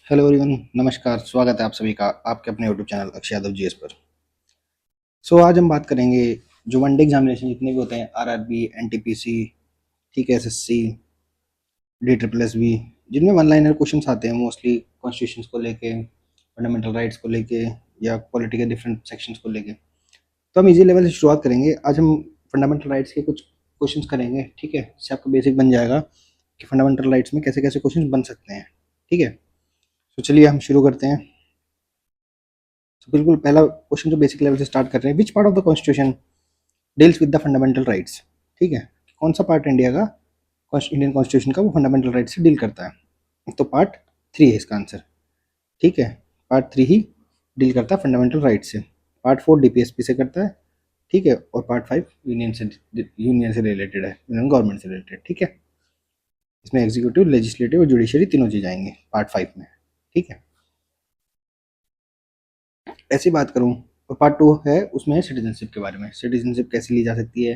Hello everyone, नमस्कार। स्वागत है आप सभी का आपके अपने YouTube channel Akshay Yadav GS पर। आज हम बात करेंगे जो वनडे एग्जामिनेशन जितने भी होते हैं, आरआरबी, एनटीपीसी, ठीक है, SSC, D triple S B, जिनमें वन लाइनर क्वेश्चन आते हैं मोस्टली कॉन्स्टिट्यूशन को लेके, फंडामेंटल राइट्स को लेके या पॉलिटी के डिफरेंट सेक्शंस को लेके। तो हम इजी लेवल से शुरुआत करेंगे। आज हम फंडामेंटल राइट्स के कुछ क्वेश्चंस करेंगे, ठीक है। इससे आपका बेसिक बन जाएगा कि फंडामेंटल राइट्स में कैसे कैसे क्वेश्चन बन सकते हैं, ठीक है। तो चलिए हम शुरू करते हैं। तो बिल्कुल पहला क्वेश्चन जो बेसिक लेवल से स्टार्ट कर रहे हैं, which part of the constitution deals with the fundamental rights, ठीक है। कौन सा पार्ट इंडिया का इंडियन कॉन्स्टिट्यूशन का वो फंडामेंटल राइट से डील करता है? तो पार्ट 3 है इसका आंसर, ठीक है। पार्ट 3 ही डील करता है फंडामेंटल राइट से। पार्ट 4 डीपीएसपी से करता है, ठीक है। और पार्ट 5 यूनियन से रिलेटेड है, यूनियन गवर्नमेंट से रिलेटेड, ठीक है। इसमें एग्जीक्यूटिव, लेजिस्लेटिव और जुडिशरी तीनों चीज आएंगे पार्ट 5 में, ठीक है। ऐसी बात करूं और पार्ट 2 है, उसमें सिटीजनशिप के बारे में। सिटीजनशिप कैसे ली जा सकती है,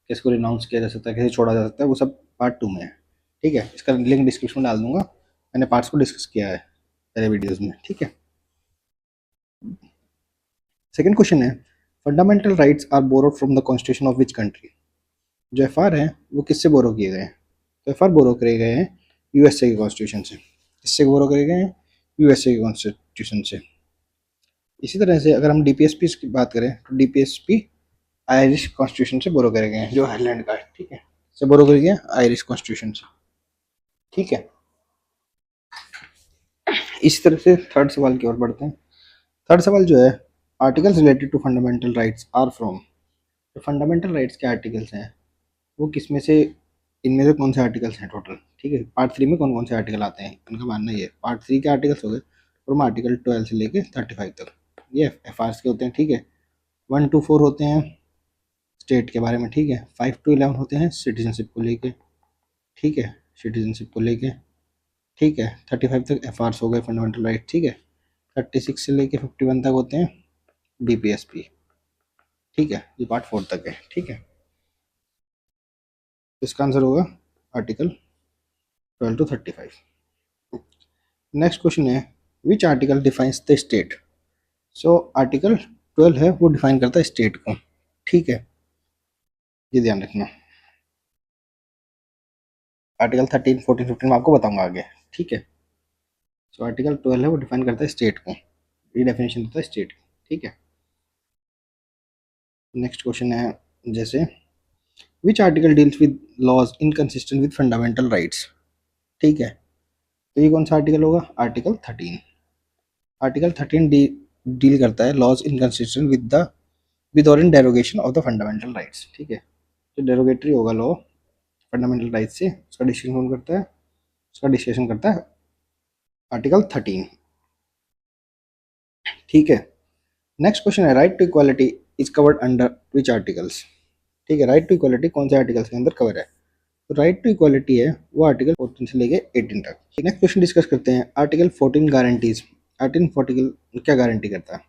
कैसे को रिनाउंस किया जा सकता है, कैसे छोड़ा जा सकता है, वो सब पार्ट 2 में है, ठीक है। इसका लिंक डिस्क्रिप्शन में डाल दूंगा। मैंने पार्ट्स को डिस्कस किया है पहले वीडियोस में, ठीक है। सेकंड क्वेश्चन है, fundamental rights are borrowed from the constitution of which country. जो एफआर है वो किससे बोरो किए गए हैं? तो एफआर बोरो करे गए हैं यूएसए के कॉन्स्टिट्यूशन से। किससे बोरो करे गए हैं? यूएसए के कॉन्स्टिट्यूशन से। इसी तरह से अगर हम डीपीएसपी की बात करें तो डीपीएसपी आयरिश कॉन्स्टिट्यूशन से बोरो करे गए हैं, जो आयरलैंड का है, ठीक है। से बोरो करे गए आयरिश कॉन्स्टिट्यूशन से, ठीक है। इसी तरह से थर्ड सवाल की ओर बढ़ते हैं। थर्ड सवाल जो है, articles related to fundamental rights are from. जो फंडामेंटल राइट्स के आर्टिकल्स हैं वो किसमें से, इनमें से कौन से आर्टिकल्स हैं टोटल, ठीक है। पार्ट 3 में कौन कौन से आर्टिकल आते हैं, इनका मानना ये पार्ट 3 के आर्टिकल्स हो गए फ्रॉम आर्टिकल 12 से लेके 35 तक, ये एफ आर के होते हैं, ठीक है। 1 to 4 होते हैं स्टेट के बारे में, ठीक है। 5 to 11 होते हैं सिटीजनशिप को लेके, ठीक है, सिटीजनशिप को लेके, ठीक है। 35 तक एफ हो गए फंडामेंटल राइट, ठीक है। 36 से लेके 51 तक होते हैं डीपीएसपी, ठीक है। ये पार्ट 4 तक है, ठीक है। इसका आंसर होगा आर्टिकल 12 to 35। नेक्स्ट क्वेश्चन है, which article defines the state. Article 12 है वो डिफाइन करता है स्टेट को, ठीक है। ये ध्यान रखना। आर्टिकल 13, 14, 15 मैं आपको बताऊंगा आगे, ठीक है। आर्टिकल 12 है वो डिफाइन करता है स्टेट को, ये डेफिनेशन देता है स्टेट, ठीक है। नेक्स्ट क्वेश्चन है जैसे, which article deals with laws inconsistent with fundamental rights, ठीक है। तो ये कौन सा आर्टिकल होगा? आर्टिकल 13। आर्टिकल 13 डील करता है लॉज इनकंसिस्टेंट विद और in derogation of the fundamental rights, ठीक है। जो डेरोगेटरी होगा लॉ फंडामेंटल राइट्स से, उसका डिस्कशन करता है, उसका डिस्कशन करता है आर्टिकल 13, ठीक है। नेक्स्ट क्वेश्चन है, right to equality is covered under which articles, ठीक है। राइट टू इक्वालिटी कौन से आर्टिकल्स के अंदर कवर है? तो राइट टू इक्वालिटी है वो आर्टिकल 14 से लेके 18 तक। नेक्स्ट क्वेश्चन डिस्कस करते हैं, आर्टिकल 14 गारंटीज। आर्टिकल क्या गारंटी करता है?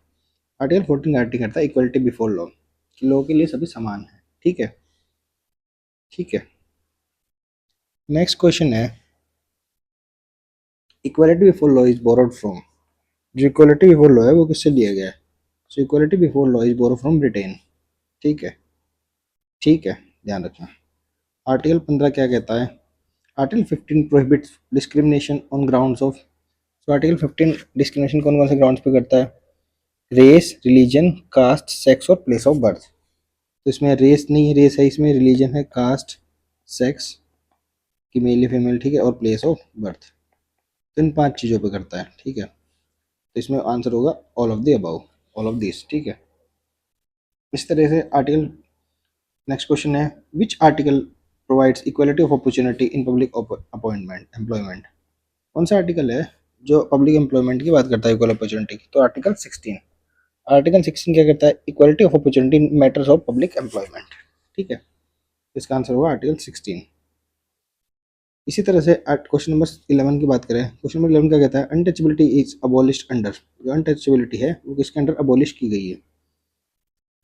आर्टिकल 14 गारंटी करता है इक्वालिटी बिफोर लॉ, कि लॉ के लिए सभी समान है, ठीक है, ठीक है। नेक्स्ट क्वेश्चन है, equality before law is borrowed from. जो इक्वालिटी बिफोर लॉ है वो किससे लिया गया है? So equality before law is borrow from Britain, ठीक है, ठीक है, ध्यान रखना। आर्टिकल 15 क्या कहता है? Article 15 prohibits discrimination on grounds of. तो आर्टिकल 15 डिस्क्रिमिनेशन कौन कौन से ग्राउंड्स पे करता है? रेस, रिलीजन, कास्ट, सेक्स और प्लेस ऑफ बर्थ। तो इसमें रेस नहीं है, रेस है इसमें, रिलीजन है, कास्ट, सेक्स कि मेल या फीमेल, ठीक है, और प्लेस ऑफ बर्थ। तो इन 5 चीज़ों पे करता है, ठीक है। तो इसमें आंसर होगा all of the above, all of this, ठीक है। इस तरह से आर्टिकल, नेक्स्ट क्वेश्चन है, which article provides equality of opportunity in public appointment employment. कौन सा आर्टिकल है जो पब्लिक एम्प्लॉयमेंट की बात करता है, इक्वल अपॉर्चुनिटी की? तो आर्टिकल 16। आर्टिकल 16 क्या करता है? Equality of opportunity in matters of public employment, ठीक है। इसका आंसर होगा आर्टिकल 16। इसी तरह से क्वेश्चन नंबर 11 की बात करें, क्वेश्चन नंबर 11 क्या कहता है? Untouchability is abolished under. जो अनटचेबिलिटी है वो किसके अंडर अबॉलिश की गई है?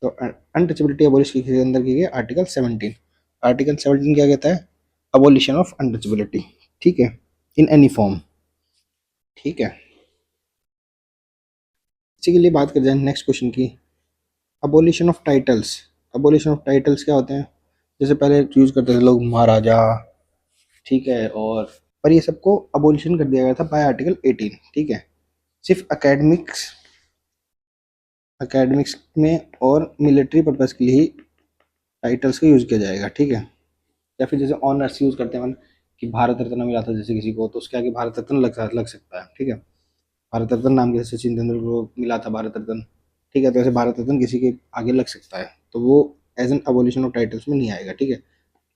तो अनटचेबिलिटी अबॉलिश किसके अंदर की गई? आर्टिकल 17। आर्टिकल 17 क्या कहता है? अबॉलिशन ऑफ अनटचेबिलिटी, ठीक है, इन एनी फॉर्म, ठीक है। इसी के लिए बात कर जाए नेक्स्ट क्वेश्चन की, abolition of titles. Abolition of titles क्या होते हैं? जैसे पहले यूज करते थे लोग महाराजा, ठीक है, और पर ये सबको अबोलिशन कर दिया गया था बाय आर्टिकल 18, ठीक है। सिर्फ एकेडमिक्स में और मिलिट्री पर्पस के लिए ही टाइटल्स का यूज किया जाएगा, ठीक है। या फिर जैसे ऑनर्स यूज करते हैं अपन, कि भारत रत्न मिला था जैसे किसी को, तो उसके आगे भारत रत्न लग सकता है, ठीक है। भारत रत्न नाम के सचिन तेंदुलकर को मिला था भारत रत्न, ठीक है, तो ऐसे भारत रत्न किसी के आगे लग सकता है, तो वो as an abolition of titles में नहीं आएगा, ठीक है।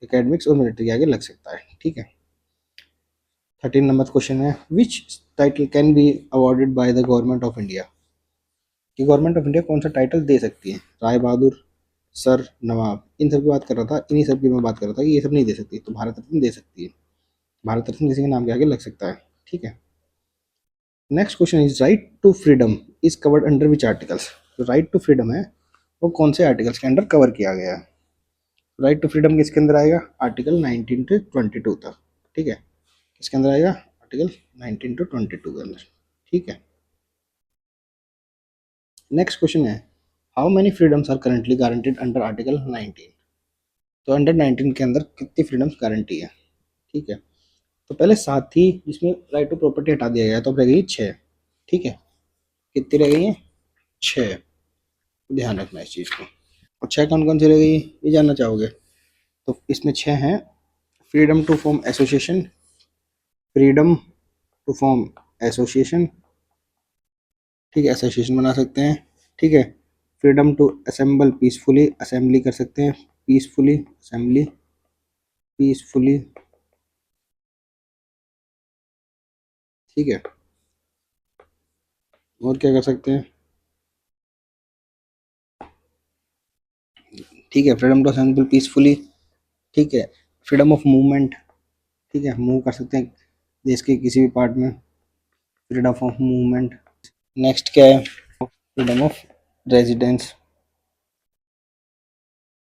एकेडमिक्स और मिलिट्री के आगे लग सकता है, ठीक है। 13 नंबर क्वेश्चन है, which title can be awarded by the government of India? कि गवर्नमेंट ऑफ इंडिया कौन सा टाइटल दे सकती है? राय बहादुर, सर, नवाब, इन सब की बात कर रहा था, इन्हीं सब की मैं बात कर रहा था कि ये सब नहीं दे सकती, तो भारत रत्न दे सकती है। भारत रत्न किसी के नाम के आगे लग सकता है, ठीक है। Next question is, right to freedom is covered under which articles? जो राइट टू फ्रीडम है वो कौन से आर्टिकल्स के अंडर कवर किया गया है? राइट टू फ्रीडम किसके अंदर आएगा? आर्टिकल 19 से 22 तक, ठीक है। किसके अंदर आएगा? आर्टिकल 19 टू 22 के अंदर, ठीक है। नेक्स्ट क्वेश्चन है, how many freedoms are currently guaranteed under article 19? तो अंडर 19 के अंदर कितनी फ्रीडम्स गारंटी है, ठीक है। तो पहले 7 थी, जिसमें राइट टू प्रॉपर्टी हटा दिया गया, तो अब रह गई 6, ठीक है। कितनी रह गई है? 6। ध्यान रखना इस चीज़ को। और 6 कौन कौन सी रह गई ये जानना चाहोगे? तो इसमें 6 हैं, freedom to form association, freedom to form association, ठीक है, एसोसिएशन बना सकते हैं, ठीक है। Freedom to assemble peacefully, assembly कर सकते हैं पीसफुली, असेंबली पीसफुली, ठीक है। और क्या कर सकते हैं? ठीक है, फ्रीडम टू असेंबल पीसफुली, ठीक है। फ्रीडम ऑफ मूवमेंट, ठीक है, मूव कर सकते हैं देश के किसी भी पार्ट में, फ्रीडम ऑफ मूवमेंट। नेक्स्ट क्या है? फ्रीडम ऑफ रेजिडेंस,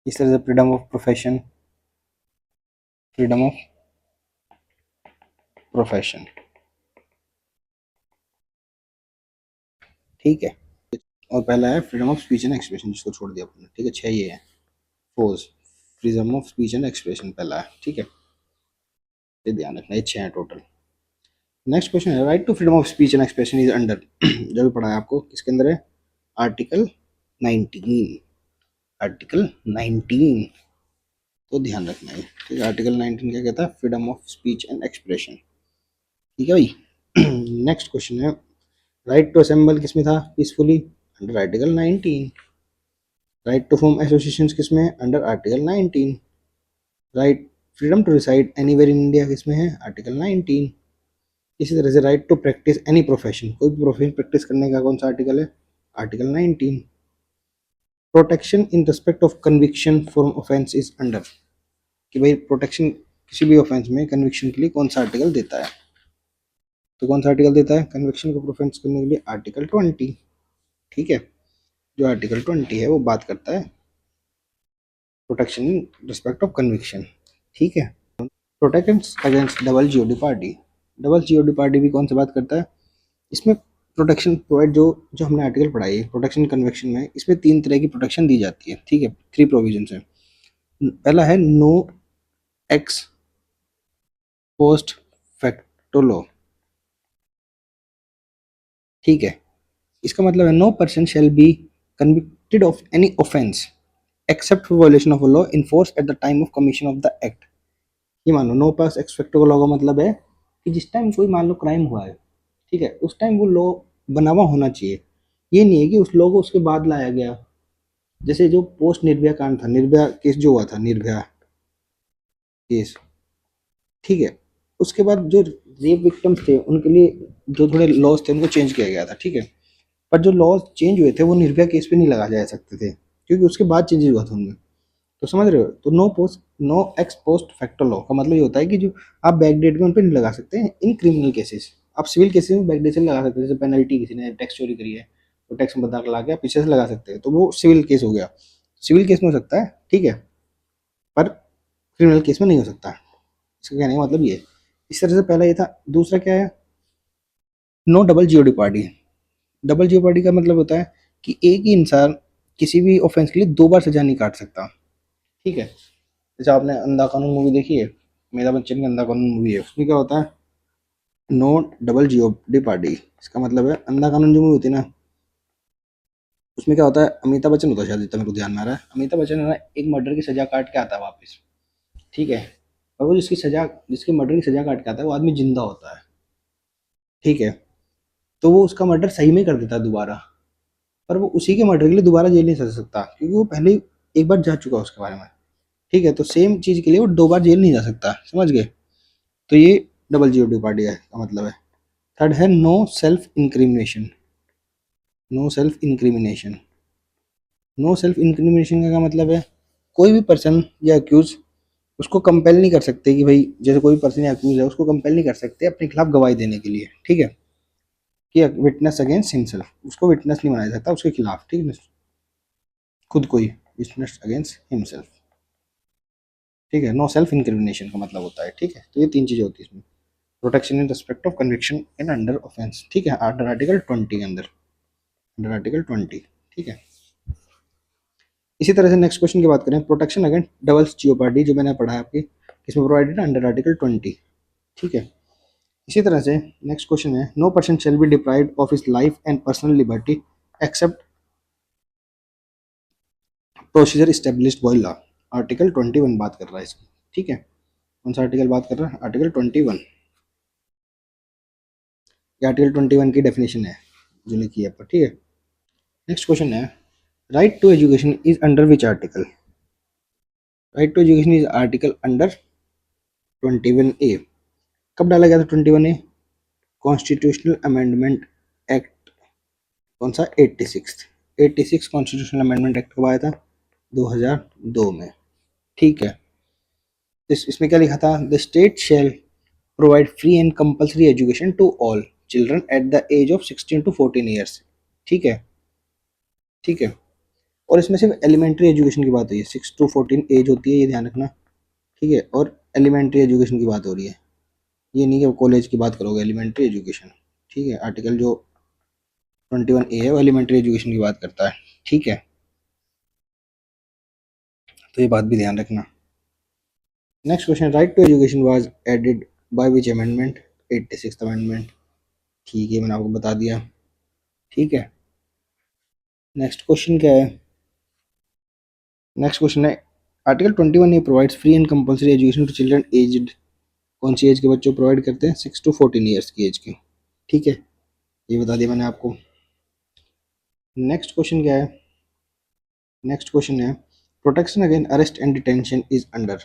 इस तरह से freedom of profession, freedom of profession, ठीक है। और पहला है freedom of speech and expression, जिसको छोड़ दिया आपने, ठीक है। 6 ये है। Force, freedom of speech and expression पहला है, ठीक है। ये ध्यान रखना, ये 6 है टोटल। नेक्स्ट क्वेश्चन है, right to freedom of speech and expression is under जो भी पढ़ा है आपको, किसके अंदर है? आर्टिकल 19, आर्टिकल 19, तो ध्यान रखना है, ठीक है। आर्टिकल 19 क्या कहता है? Freedom of speech and expression, ठीक है भाई। नेक्स्ट क्वेश्चन है, राइट टू असेंबल किसमें था? Peacefully, under article 19। Right to form associations किसमें? Under article 19। Right, freedom to reside anywhere in India किसमें है? आर्टिकल 19। इसी तरह से right to practise any profession, कोई भी प्रोफेशन प्रैक्टिस करने का कौन सा आर्टिकल है? Article 19। Protection in respect of conviction for offence is under, कि भाई प्रोटेक्शन किसी भी ऑफेंस में कन्विक्शन के लिए कौन सा आर्टिकल देता है? तो कौन सा आर्टिकल देता है कन्विक्शन को प्रोफेंस करने के लिए? आर्टिकल 20, ठीक है। जो आर्टिकल 20 है वो बात करता है protection in respect of conviction, ठीक है। Protection against double jeopardy, double GOD party भी कौन सी बात करता है? इसमें प्रोटेक्शन प्रोवाइड, जो जो हमने आर्टिकल पढ़ाई है प्रोटेक्शन कन्वेक्शन में, इसमें 3 तरह की प्रोटेक्शन दी जाती है, ठीक है। 3 प्रोविजन है। पहला है no ex post facto law, ठीक है। इसका मतलब है no person shall be convicted of any offence except for violation of law in force at the time of commission of the act. ये मान लो नो पास एक्सपेक्टो लॉ का मतलब है कि जिस टाइम कोई मान लो क्राइम हुआ है, ठीक है, उस टाइम वो लॉ बना हुआ होना चाहिए। ये नहीं है कि उस लॉ को उसके बाद लाया गया। जैसे जो पोस्ट निर्भया कांड था, निर्भया केस जो हुआ था, निर्भया केस, ठीक है, उसके बाद जो रेप विक्टिम्स थे उनके लिए जो थोड़े लॉज थे उनको चेंज किया गया था, ठीक है। पर जो लॉज चेंज हुए थे वो निर्भया केस पे नहीं लगा जा सकते थे, क्योंकि उसके बाद चेंजेस हुआ था उनमें। तो समझ रहे हो? तो no ex post facto law का मतलब ये होता है कि जो आप बैक डेट में उन पर नहीं लगा सकते हैं इन क्रिमिनल केसेस। आप सिविल केसेस में बैक डेट से लगा सकते हैं, जैसे पेनल्टी किसी ने टैक्स चोरी करी है तो टैक्स में बदला के ला के आप पीछे से लगा सकते हैं, तो वो सिविल केस हो गया, सिविल केस में हो सकता है, ठीक है, पर क्रिमिनल केस में नहीं हो सकता। इसका कहने का मतलब ये। इस तरह से पहला ये था। दूसरा क्या है? No double jeopardy, double jeopardy का मतलब होता है कि एक ही इंसान किसी भी ऑफेंस के लिए 2 बार सजा नहीं काट सकता, ठीक है। जैसे आपने अंधा कानून मूवी देखी है, अमिताभ बच्चन की अंधा कानून मूवी है, उसमें क्या होता है, नो डबल जियोपार्डी। इसका मतलब है अंधा कानून जो मूवी होती है ना, उसमें क्या होता है, अमिताभ बच्चन होता है शायद, जितना मेरे को ध्यान में आ रहा है, अमिताभ बच्चन है ना एक मर्डर की सजा काट के आता है वापस, ठीक है। और वो जिसकी मर्डर की सजा काट के आता है वो आदमी जिंदा होता है, ठीक है। तो वो उसका मर्डर सही में कर देता है दोबारा, पर वो उसी के मर्डर के लिए दोबारा जेल नहीं जा सकता, क्योंकि वो पहले ही एक बार जा चुका है उसके बारे में, ठीक है। तो सेम चीज के लिए वो 2 बार जेल नहीं जा सकता, समझ गए। तो ये डबल जीओडी पार्टी है का मतलब है। थर्ड है no self incrimination. No self incrimination. No self incrimination का मतलब है कोई भी पर्सन या अक्यूज उसको कंपेल नहीं कर सकते कि भाई, जैसे कोई पर्सन या अक्यूज है उसको कंपेल नहीं कर सकते अपने खिलाफ गवाही देने के लिए, ठीक है, कि विटनेस अगेंस्ट हिमसेल्फ, उसको विटनेस नहीं बनाया सकता उसके खिलाफ, ठीक है, खुद को ही विटनेस अगेंस्ट हिमसेल्फ, ठीक है। नो सेल्फ इंक्रिमिनेशन का मतलब होता है, ठीक है। तो ये 3 चीजें होती है इसमें। Protection in respect of conviction in under offence, ठीक है, अंडर आर्टिकल 20 के अंदर, अंडर आर्टिकल 20, ठीक है। इसी तरह से नेक्स्ट क्वेश्चन की बात करें, प्रोटेक्शन अगेंस्ट डबल जियोपार्डी, जो मैंने पढ़ा है आपकी, इसमें प्रोवाइडेड अंडर आर्टिकल 20, ठीक है। इसी तरह से नेक्स्ट क्वेश्चन है, no person shall be deprived of his life and personal liberty except procedure established by law. Article 21 बात कर रहा है इसकी, ठीक है। कौन सा आर्टिकल बात कर रहा है, आर्टिकल 21। ये आर्टिकल 21 की डेफिनेशन है जो लिखी है पर, ठीक है। नेक्स्ट क्वेश्चन है, right to education is under which article. Right to education is article under 21A। कब डाला गया था 21A, कॉन्स्टिट्यूशनल अमेंडमेंट एक्ट, कौन सा, 86 कॉन्स्टिट्यूशनल अमेंडमेंट एक्ट कब आया था, 2002 में, ठीक है। इसमें क्या लिखा था, the state shall provide free and compulsory education to all children at the age of 16 to 14 years, ठीक है, ठीक है। और इसमें सिर्फ एलिमेंट्री एजुकेशन की बात हुई है, 6 to 14 एज होती है, ये ध्यान रखना, ठीक है। और एलिमेंट्री एजुकेशन की बात हो रही है, ये नहीं कि कॉलेज की बात करोगे, एलिमेंट्री एजुकेशन, ठीक है। आर्टिकल जो 21A है वो एलिमेंट्री एजुकेशन की बात करता है, ठीक है। तो ये बात भी ध्यान रखना। Next question, right to education was added by which amendment, 86th amendment, ठीक है, मैंने आपको बता दिया, ठीक है। नेक्स्ट क्वेश्चन क्या है, नेक्स्ट क्वेश्चन है, आर्टिकल 21 ये provides free and compulsory education to children aged, कौन सी एज के बच्चों को प्रोवाइड करते हैं, 6 to 14 ईयर्स की एज के, ठीक है, ये बता दिया मैंने आपको। नेक्स्ट क्वेश्चन क्या है, नेक्स्ट क्वेश्चन है, protection against arrest and detention is under,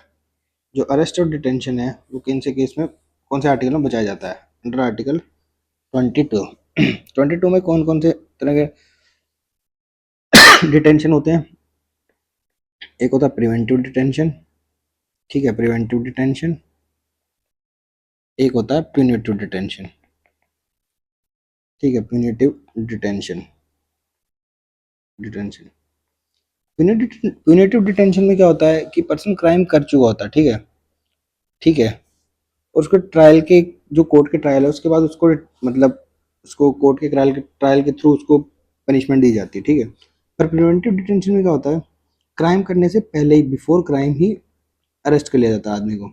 जो अरेस्ट और डिटेंशन है वो किन से केस में, कौन से आर्टिकल में बचाया जाता है, अंडर आर्टिकल 22। 22 में कौन कौन से तरह के डिटेंशन होते हैं, एक होता है प्रिवेंटिव डिटेंशन, ठीक है, प्रिवेंटिव डिटेंशन, एक होता है प्यूनिटिव डिटेंशन, ठीक है, punitive detention, detention. Punitive detention में क्या होता है कि पर्सन क्राइम कर चुका होता है, ठीक है, ठीक है, और उसको ट्रायल के, जो कोर्ट के ट्रायल है उसके बाद उसको, मतलब उसको कोर्ट के ट्रायल के थ्रू उसको पनिशमेंट दी जाती है, ठीक है। पर प्रिवेंटिव डिटेंशन में क्या होता है, क्राइम करने से पहले ही, बिफोर क्राइम ही अरेस्ट कर लिया जाता है आदमी को,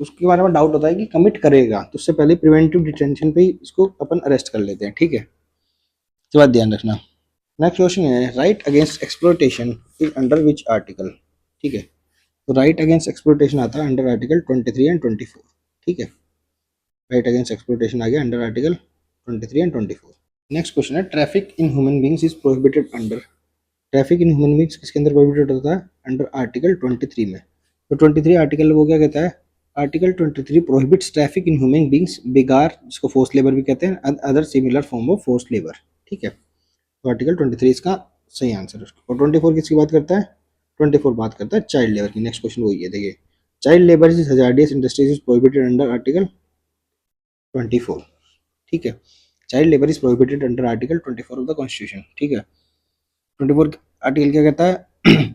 उसके बारे में डाउट होता है कि कमिट करेगा, तो उससे पहले प्रिवेंटिव डिटेंशन पे ही इसको अपन अरेस्ट कर लेते हैं, ठीक है, इस बात ध्यान रखना। नेक्स्ट क्वेश्चन है, right against exploitation is under which article, ठीक है। तो राइट अगेंस्ट एक्सप्लॉयटेशन आता है अंडर आर्टिकल 23 एंड 24, ठीक है। राइट अगेंस्ट एक्सप्लॉयटेशन आ गया under article 23 and 24। Next question है, traffic in human beings is prohibited under, traffic in human beings किसके अंदर प्रोहिबिटेड होता है, अंडर आर्टिकल 23 में। तो 23 आर्टिकल वो क्या कहता है, article 23 prohibits traffic in human beings, बेगार जिसको फोर्स लेबर भी कहते हैं, other similar form of force labour, ठीक है। तो आर्टिकल 23 इसका सही आंसर है। और 24 किसकी बात करता है, 24 बात करता है चाइल्ड लेबर की। नेक्स्ट क्वेश्चन वही है, देखिए, child labour is hazardous industries is prohibited under article 24, ठीक है। Child labour is prohibited under article 24 of the constitution, ठीक है। 24 आर्टिकल क्या कहता है,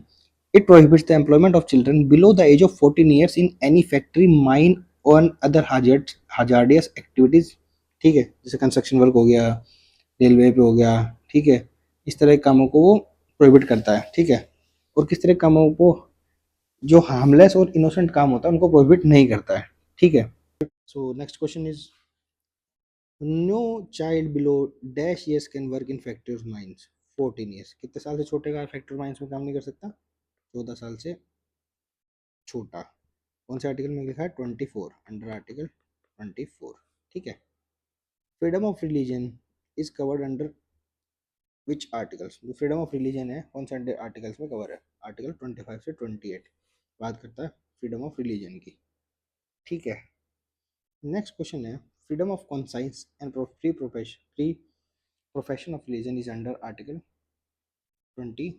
it prohibits the employment of children below the age of 14 years in any factory, mine और other hazardous activities, ठीक है, जैसे कंस्ट्रक्शन वर्क हो गया रेलवे पे हो गया, ठीक है, इस तरह के कामों को वो प्रोहिबिट करता है, ठीक है। और किस तरह के कामों को, जो हार्मलेस और इनोसेंट काम होता है उनको प्रोहिबिट नहीं करता है, ठीक है। So next question is, no child below dash years can work in factory of mines 14 years. कितने साल से छोटे का फैक्ट्री माइंस में काम नहीं कर सकता? 14 साल से छोटा। कौन से आर्टिकल में लिखा है? 24, अंडर आर्टिकल 24, ठीक है। Freedom of religion is covered under which articles? जो फ्रीडम ऑफ रिलीजन है कौन से आर्टिकल्स में कवर है? आर्टिकल 25 से 28 बात करता है फ्रीडम ऑफ रिलीजन की, ठीक है। नेक्स्ट क्वेश्चन है, freedom of conscience and free profession of religion is under article 20,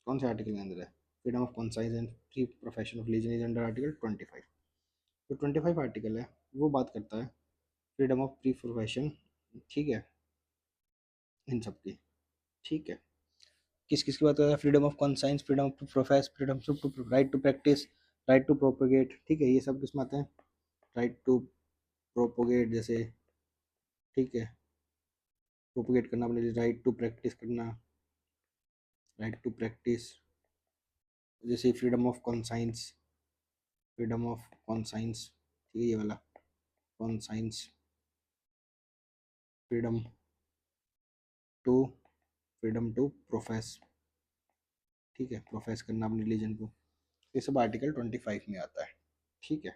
कौन से आर्टिकल के अंदर है? Freedom of conscience and free profession of religion is under article 25। जो 25 आर्टिकल है वो बात करता है फ्रीडम ऑफ फ्री प्रोफेशन, ठीक है, इन सब की, ठीक है। किस किस की बात करता है? Freedom of conscience, freedom to profess, freedom to right to practice, right to propagate, ठीक है, ये सब किस में आते हैं? राइट टू प्रोपोगेट जैसे, ठीक है, प्रोपोगेट करना अपने लिए, राइट टू प्रैक्टिस करना, राइट टू प्रैक्टिस, जैसे freedom of conscience, freedom of conscience, ठीक है, ये वाला conscience, freedom to, freedom to profess, ठीक है, प्रोफेस करना अपने रिलीजन को, ये सब आर्टिकल 25 में आता है, ठीक है।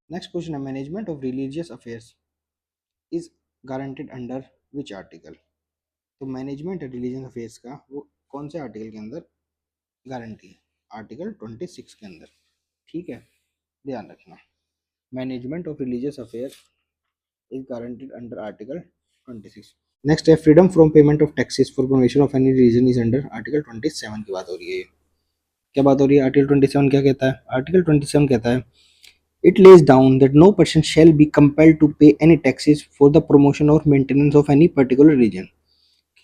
नेक्स्ट क्वेश्चन है, management of religious affairs is guaranteed under which article? तो मैनेजमेंट रिलीजियस अफेयर्स का वो कौन से आर्टिकल के अंदर गारंटी है? आर्टिकल 26 के अंदर, ठीक है, ध्यान रखना। Management of religious affair is guaranteed under article 26। Next है, freedom from payment of taxes for promotion of any religion is under article 27 की बात हो रही है। क्या बात हो रही है? आर्टिकल 27 क्या कहता है? आर्टिकल 27 कहता है, it lays down that no person shall be compelled to pay any taxes for the promotion or maintenance of any particular religion।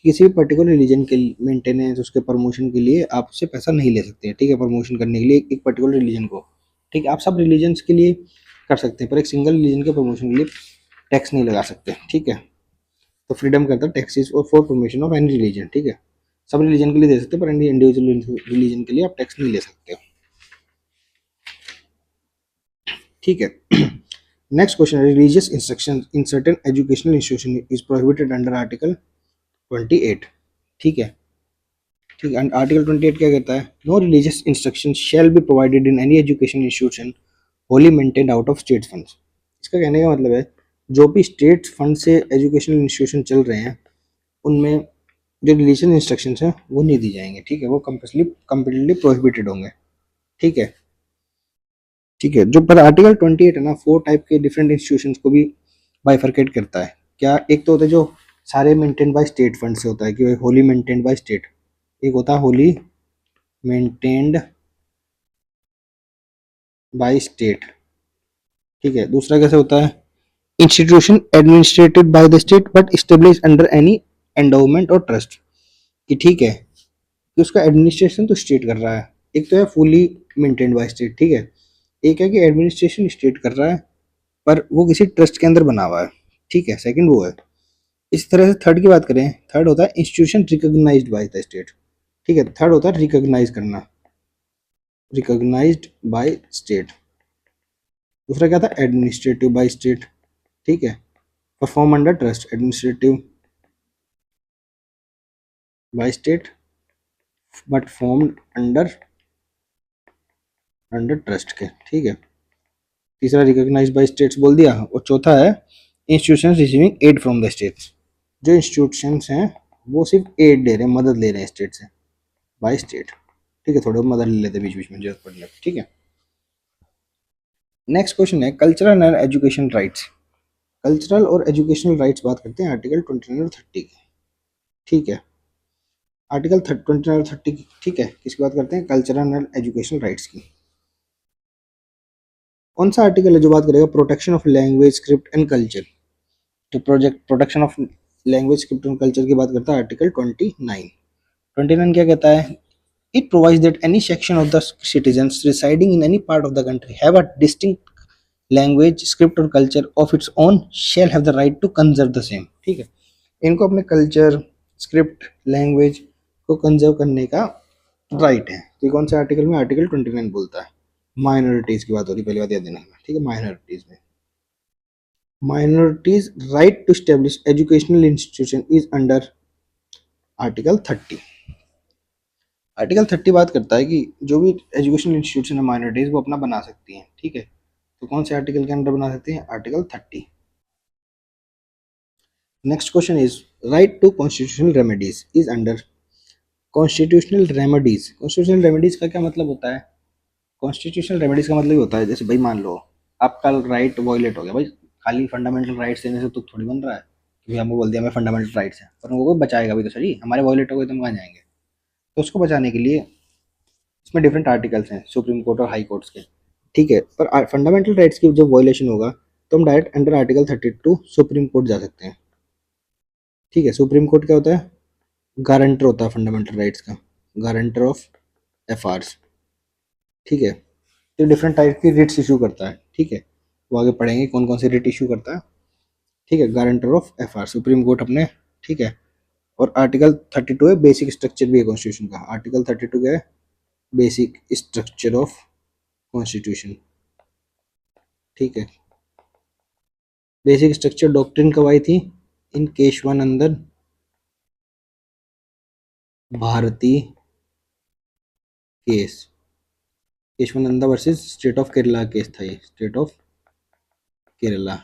किसी भी पर्टिकुलर रिलीजन के मेंटेनेंस, उसके प्रमोशन के लिए आप उससे पैसा नहीं ले सकते हैं, ठीक है, प्रमोशन करने के लिए एक पर्टिकुलर रिलीजन को, ठीक है। आप सब रिलीजन्स के लिए कर सकते हैं पर एक सिंगल रिलीजन के प्रमोशन के लिए टैक्स नहीं लगा सकते, ठीक है। तो फ्रीडम करता है टैक्सेस और for promotion of any religion, ठीक है, सब रिलीजन के लिए दे सकते हैं पर इंडिविजुअल रिलीजन के लिए आप टैक्स नहीं ले सकते हो, ठीक है। Next question, religious instruction in certain educational institution is prohibited under article 28, ठीक है, ठीक है। आर्टिकल 28 क्या कहता है? No religious instruction shall be provided in any educational institution wholly maintained out of state funds. इसका कहने का मतलब है जो भी स्टेट फंड से एजुकेशनल इंस्टीट्यूशन चल रहे हैं उनमें जो रिलीजियस इंस्ट्रक्शंस हैं वो नहीं दी जाएंगे, ठीक है, वो कंप्लीटली प्रोहिबिटेड होंगे, ठीक है, ठीक है। जो पर आर्टिकल 28 है ना, 4 टाइप के डिफरेंट इंस्टीट्यूशंस को भी बाइफरकेट करता है। क्या? एक तो होता है जो सारे मेंटेन बाय स्टेट फंड से होता है कि होली मेंटेन्ड बाय स्टेट, एक होता है होली मेंटेन्ड बाय स्टेट, ठीक है। दूसरा कैसे होता है? Institution administrated bye the state but establish under any endowment और ट्रस्ट, कि ठीक है कि उसका एडमिनिस्ट्रेशन तो स्टेट कर रहा है। एक तो है फुली मेंटेन्ड बाय स्टेट, ठीक है, एक है कि एडमिनिस्ट्रेशन स्टेट कर रहा है पर वो किसी ट्रस्ट के अंदर बना हुआ है, ठीक है, सेकंड वो है। इस तरह से थर्ड की बात करें, थर्ड होता है institution recognized by the state, ठीक है, थर्ड होता है रिकॉग्नाइज करना, रिकॉग्नाइज्ड बाय स्टेट। दूसरा क्या था? एडमिनिस्ट्रेटिव बाय स्टेट, ठीक है, perform under trust, administrative by state but formed under trust के, ठीक है। तीसरा रिकॉग्नाइज बाय स्टेट्स बोल दिया, और चौथा है institutions receiving aid from the states. जो इंस्टीट्यूशंस हैं वो सिर्फ एड दे रहे हैं, मदद ले रहे हैं स्टेट से, बाय स्टेट, ठीक है, थोड़े मदद ले लेते हैं बीच बीच में जरूरत पड़ने पर, ठीक है। नेक्स्ट क्वेश्चन है, cultural and education rights. Cultural और एजुकेशनल राइट्स बात करते हैं आर्टिकल 29 और 30 की, ठीक है। आर्टिकल 29 और 30 की, ठीक है, किसकी बात करते हैं? कल्चरल एंड एजुकेशनल राइट्स की। कौन सा आर्टिकल है जो बात करेगा protection of language, script and culture? तो protection of language, script and culture की बात करता है आर्टिकल 29। 29 क्या कहता है? It provides that any section of the citizens residing in any part of the country have a distinct language script और culture of its own shall have the right to conserve the same. ठीक है, इनको अपने culture script language को conserve करने का right है। तो कौन से आर्टिकल में? आर्टिकल 29 बोलता है। माइनॉरिटीज की बात हो रही, पहली बात याद देना। ठीक है, माइनॉरिटीज में minorities right to establish educational institution is under article 30। Article 30 बात करता है कि जो भी एजुकेशनल इंस्टीट्यूशन है माइनॉरिटीज वो अपना बना सकती हैं। ठीक है, तो कौन से आर्टिकल के अंडर बना सकती हैं? Article 30। Next question is right to constitutional remedies is under constitutional remedies. Constitutional remedies का क्या मतलब होता है? कॉन्स्टिट्यूशनल रेमेडीज का मतलब ये होता है, जैसे भाई मान लो आपका राइट वायलेट हो गया, भाई खाली फंडामेंटल राइट्स देने से तो थोड़ी बन रहा है कि हमको बोल दिया हमें फंडामेंटल राइट्स है, पर उनको कोई बचाएगा भी तो सही, हमारे वायलेट हो गए तो हम कहाँ जाएंगे? तो उसको बचाने के लिए इसमें डिफरेंट आर्टिकल्स हैं सुप्रीम कोर्ट और हाई कोर्ट्स के। ठीक है, पर फंडामेंटल राइट्स की जब वायलेशन होगा तो हम direct under article 32 supreme court जा सकते हैं। ठीक है, सुप्रीम कोर्ट क्या होता है? गारंटर होता है फंडामेंटल राइट्स का, गारंटर ऑफ एफआरस। ठीक है, तो डिफरेंट टाइप की रिट्स इशू करता है। ठीक है, वो आगे पढ़ेंगे कौन कौन से रिट इशू करता है। ठीक है, guarantor of FR supreme court अपने। ठीक है, और आर्टिकल 32 है बेसिक स्ट्रक्चर भी है कॉन्स्टिट्यूशन का। आर्टिकल 32 क्या है? Basic structure of constitution. ठीक है, बेसिक स्ट्रक्चर डॉक्ट्रिन कब आई थी? In Keshavanandan Bharati case. Kesavananda versus state of Kerala case था ये, स्टेट ऑफ केरला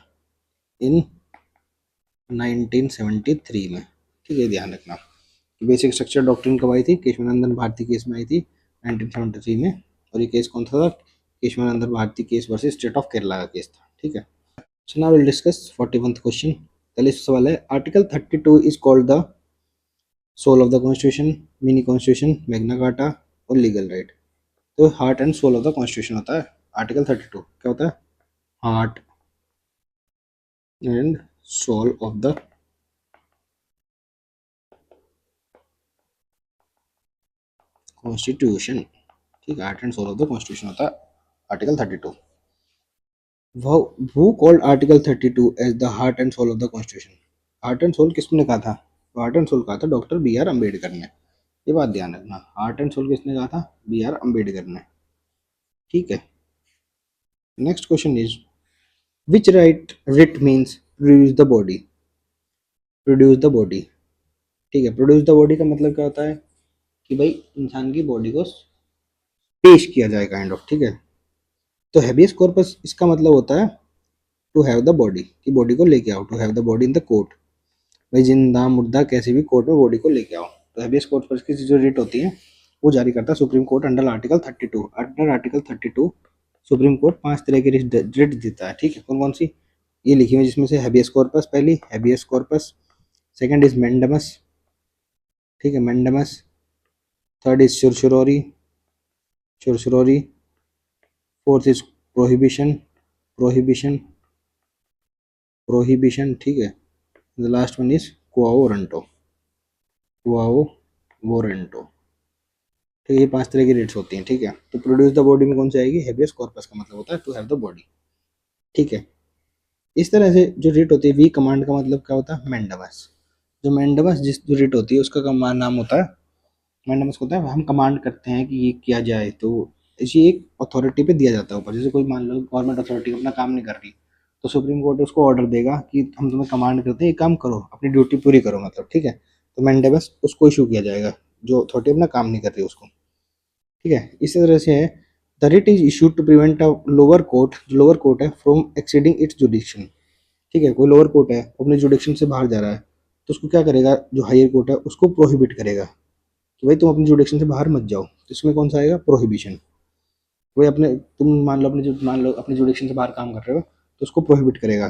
इन 1973 में। ठीक है, ध्यान रखना। बेसिक स्ट्रक्चर डॉक्ट्रिन कब आई थी? केशवानंदन भारती केस में आई थी 1973 में। और ये केस कौन सा था? Kesavananda Bharati case versus state of Kerala का केस था। ठीक है, so now will discuss 41th question. पहले सवाल है article 32 is called the soul of the constitution, mini constitution, Magna Carta और लीगल राइट। तो heart and soul of the constitution होता है आर्टिकल 32। क्या होता है? Heart and soul of the constitution. ठीक है, heart and soul of the constitution होता है article 32। who called article 32 as the heart and soul of the constitution? Heart and soul किसने कहा था? हार्ट एंड सोल कहा था डॉक्टर बी आर अम्बेडकर ने। ये बात ध्यान रखना, हार्ट एंड सोल किसने कहा था? बी आर अम्बेडकर ने। ठीक है, next question is which right writ means produce the body. Produce the body. ठीक है, प्रोड्यूस द बॉडी का मतलब क्या होता है? कि भाई इंसान की बॉडी को पेश किया जाए, काइंड ऑफ। ठीक है, तो हैबियस कॉर्पस इसका मतलब होता है टू हैव द बॉडी, की बॉडी को लेके आओ, to have the body in the court. भाई जिंदा मुर्दा कैसे भी कोर्ट में बॉडी को लेके आओ। तो हैबियस कॉर्पस की जो रिट होती है वो जारी करता है supreme court under article 32। Under article 32 supreme court 5 तरह की रिट देता है। ठीक है, कौन कौन सी? ये लिखी हुई जिसमें से हैबियस कॉर्पस, पहली habeas corpus, second is mandamus. ठीक है, mandamus. Third is certiorari, certiorari. Fourth is prohibition, prohibition, prohibition. ठीक है, the last one is quo warranto, quo warranto. ठीक है, ये 5 तरह की रिट्स होती हैं। ठीक है, तो प्रोड्यूस द बॉडी में कौन सी आएगी? हैबियस कॉर्पस का मतलब होता है टू हैव द बॉडी। ठीक है, इस तरह से जो रिट होती है वी कमांड का मतलब क्या होता है? मैंडमस। जो मैंडमस जिस जो रिट होती है उसका नाम होता है मैंडमस। होता है हम कमांड करते हैं कि ये किया जाए, तो इसी एक अथॉरिटी पे दिया जाता है ऊपर। जैसे कोई मान लो गवर्नमेंट अथॉरिटी अपना काम नहीं कर रही तो सुप्रीम कोर्ट उसको ऑर्डर देगा कि हम तुम्हें कमांड करते हैं ये काम करो, अपनी ड्यूटी पूरी करो, मतलब। ठीक है, तो मैंडेमस उसको इशू किया जाएगा जो अथॉरिटी अपना काम नहीं कर रही उसको। ठीक है, इसी तरह से है the writ is issued to prevent a lower court, जो लोअर कोर्ट है, फ्रॉम एक्सीडिंग इट्स जुडिक्शन। ठीक है, कोई लोअर कोर्ट है अपने जुडिक्शन से बाहर जा रहा है तो उसको क्या करेगा? जो हायर कोर्ट है उसको प्रोहिबिट करेगा कि भाई तुम अपनी जुडिक्शन से बाहर मत जाओ। तो इसमें कौन सा आएगा? प्रोहिबिशन। वही अपने तुम मान लो मान लो अपनी जुडिक्शन से बाहर काम कर रहे हो तो उसको प्रोहिबिट करेगा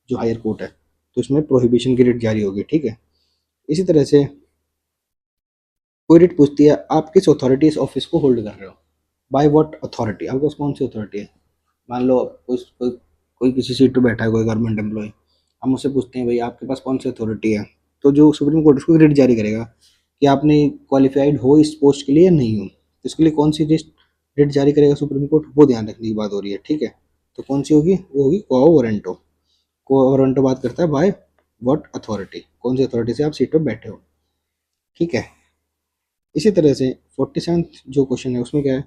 जो हायर कोर्ट है, तो इसमें प्रोहिबिशन की रिट जारी होगी। ठीक है, इसी तरह से कोई रिट पूछती है आप किस अथॉरिटी इस ऑफिस को होल्ड कर रहे हो? By what authority? आपके पास कौन सी अथॉरिटी है? मान लो कोई किसी सीट पे बैठा है, कोई गवर्नमेंट एम्प्लॉय, हम उससे पूछते हैं भाई आपके पास कौन सी अथॉरिटी है, तो जो सुप्रीम कोर्ट उसको रिट जारी करेगा कि आपने क्वालिफाइड हो इस पोस्ट के लिए या नहीं हो। तो इसके लिए कौन सी रिट जारी करेगा सुप्रीम कोर्ट? वो ध्यान रखने की बात हो रही है। ठीक है, तो कौन सी होगी? वो होगी कोआ वारंटो। कोआ वारंटो बात करता है बाय व्हाट अथॉरिटी, कौन सी अथॉरिटी से आप सीट पर बैठे हो। ठीक है। इसी तरह से 47 जो क्वेश्चन है उसमें क्या है,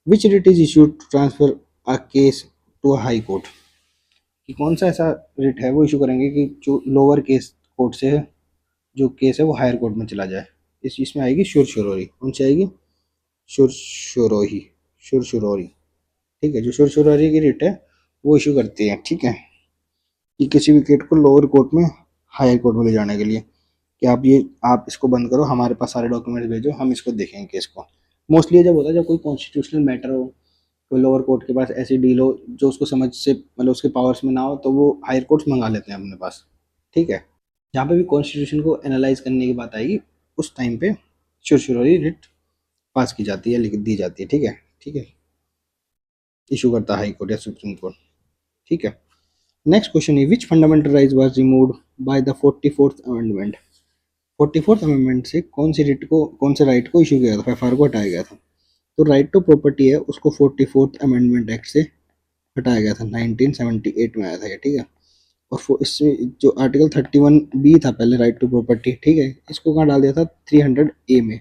which writ is issued to transfer a case to a high court, कि कौन सा ऐसा रिट है वो इशू करेंगे कि जो लोअर केस कोर्ट से जो केस है वो हायर कोर्ट में चला जाए। इसमें आएगी शुरशुरोरी, कौन सी आएगी? शुरशुरोही, शुरशुरोरी। ठीक है, जो शुरशुरोरी की रिट है वो इशू करती है। ठीक है, कि किसी भी केस को लोअर कोर्ट में हायर कोर्ट में ले जाने के लिए, कि आप इसको बंद करो, हमारे पास सारे डॉक्यूमेंट्स भेजो, हम इसको देखेंगे केस को। मोस्टली ये जब होता है जब कोई कॉन्स्टिट्यूशनल मैटर हो, कोई लोअर कोर्ट के पास ऐसी डील हो जो उसको समझ से मतलब उसके पावर्स में ना हो, तो वो हायर कोर्ट्स मंगा लेते हैं अपने पास। ठीक है, जहाँ पे भी कॉन्स्टिट्यूशन को एनालाइज करने की बात आएगी उस टाइम पे शुरशुरी रिट पास की जाती है, लिख दी जाती है। ठीक है, ठीक है, इशू करता है हाई कोर्ट या सुप्रीम कोर्ट। ठीक है। नेक्स्ट क्वेश्चन है, which fundamental right was removed by the 44th amendment. 44th amendment से कौन से राइट को इशू किया था, एफआर को हटाया गया था? तो राइट टू प्रॉपर्टी है उसको 44th अमेंडमेंट एक्ट से हटाया गया था, 1978 में आया था ये। ठीक है, और इसमें जो आर्टिकल 31 बी था पहले, राइट टू प्रॉपर्टी, ठीक है, इसको कहाँ डाल दिया था? 300 ए में,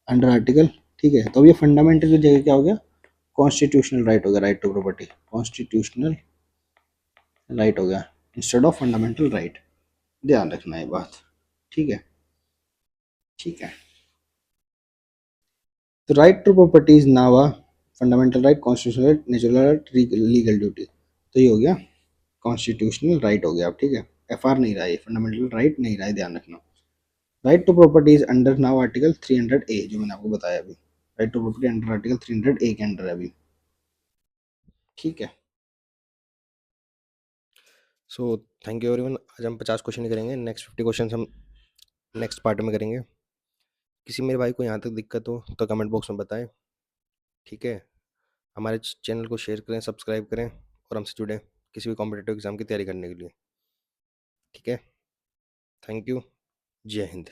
अंडर आर्टिकल। ठीक है, तो अब ये फंडामेंटल की जगह क्या हो गया? कॉन्स्टिट्यूशनल राइट हो गया, right to property constitutional right हो गया इंस्टेड ऑफ फंडामेंटल राइट। ध्यान रखना ये बात। ठीक है, ठीक है। तो right to property is now a fundamental right, constitutional right, natural right, legal duty. तो ये हो गया कॉन्स्टिट्यूशनल राइट हो गया अब। ठीक है, एफआर नहीं रहा, ये फंडामेंटल राइट नहीं रहा, ध्यान रखना। Right to property is under now article 300 A, जो मैंने आपको बताया अभी। Right to property under article 300 A के अंडर है अभी। ठीक है। So thank you everyone. आज हम 50 क्वेश्चन करेंगे, नेक्स्ट 50 क्वेश्चन हम नेक्स्ट पार्ट में करेंगे। किसी मेरे भाई को यहाँ तक दिक्कत हो तो कमेंट बॉक्स में बताएं। ठीक है, हमारे चैनल को शेयर करें, सब्सक्राइब करें और हमसे जुड़ें किसी भी कॉम्पिटिटिव एग्जाम की तैयारी करने के लिए। ठीक है, थैंक यू, जय हिंद।